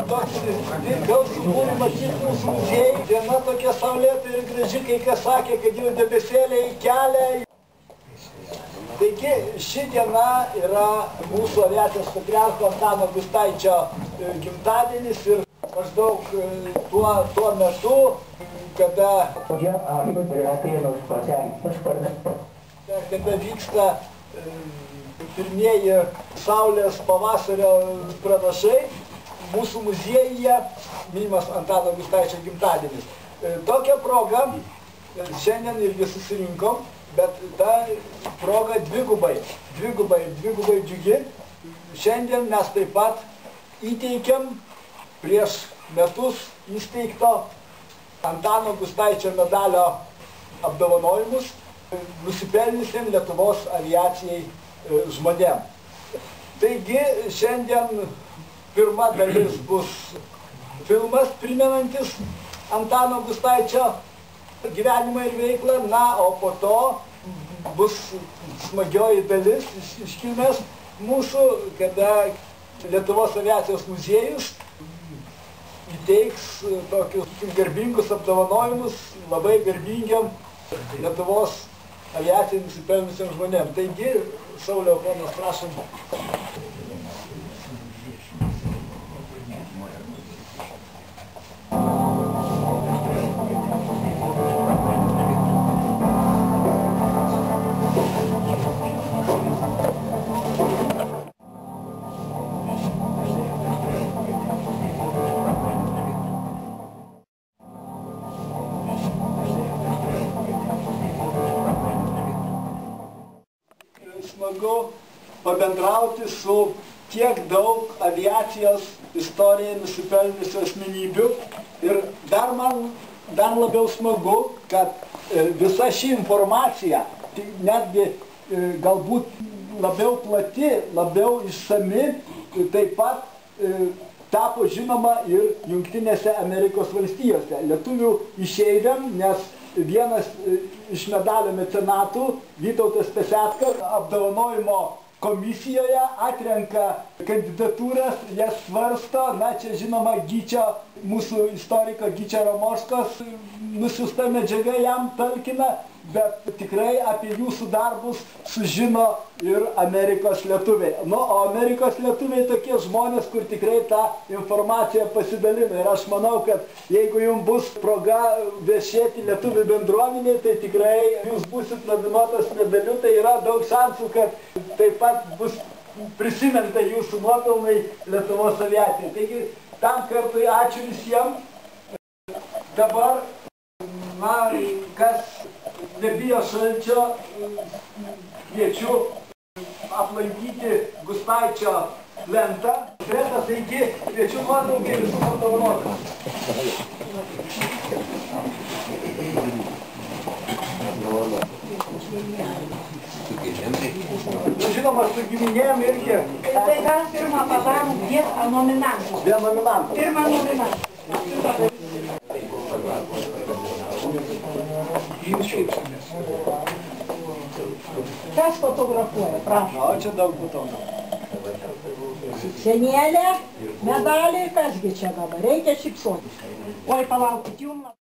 Gal sukūrė matyti mūsų muziejai. Diena tokia saulėta ir graži, kai kas sakė, kad jau debesėliai kelia. Taigi ši diena yra mūsų aviacijos patriarcho Antano Gustaičio gimtadienis ir maždaug tuo metu, kada vyksta pirmieji saulės pavasario pranašai, mūsų muziejuje minimas Antano Gustaičio gimtadienis. Tokia proga šiandien irgi susirinkom, bet ta proga dvigubai džiugi. Šiandien mes taip pat įteikiam prieš metus įsteigto Antano Gustaičio medalio apdovanojimus nusipelnusiem Lietuvos aviacijai žmonėm. Taigi šiandien pirma dalis bus filmas primenantis Antano Gustaičio gyvenimą ir veiklą, na, o po to bus smagioji dalis iškilmės mūsų, kada Lietuvos aviacijos muziejus įteiks tokius garbingus apdovanojimus labai garbingiam Lietuvos aviacijai nusipelnusiem žmonėm. Taigi, Sauliau, ponas, prašom. Smagu pabendrauti su tiek daug aviacijos istorijai nusipelniusių asmenybių ir dar labiau smagu, kad visa ši informacija, netgi galbūt labiau plati, labiau išsami, taip pat tapo žinoma ir Jungtinėse Amerikos valstijose. Lietuvių išeiviam, nes vienas iš medalio mecenatų, Vytautas Peseckas, apdovanojimo komisijoje atrenka kandidatūras, jas svarsto, na čia žinoma Gyčio, mūsų istoriko Gyčio Ramoškos nusiųsta medžiaga jam talkina, bet tikrai apie jūsų darbus sužino ir Amerikos lietuviai. Nu, o Amerikos lietuviai tokie žmonės, kur tikrai tą informaciją pasidalina. Ir aš manau, kad jeigu jums bus proga viešėti lietuvių bendruomeniai, tai tikrai jūs būsit nominuotas medaliu, tai yra daug šansų, kad taip pat bus prisiminta jūsų nuopelnai Lietuvos aviacijai. Taigi, tam kartui ačiū visiems. Dabar, na, kas nebijo šalčio, kviečiu aplankyti Gustaičio lentą. Taigi, kviečiu nuotraukai visų apdovanotus. Žinoma, su giminėjom irgi. Tai gal pirmą padarom dėl nominantų. Dėl nominantų. Pirmą nominantą. Kas fotografuoja, prašau. O, čia daug fotografų. Senėlė, medaliai, kasgi čia dabar, reikia šypsotis. Oi, palaukit, jums.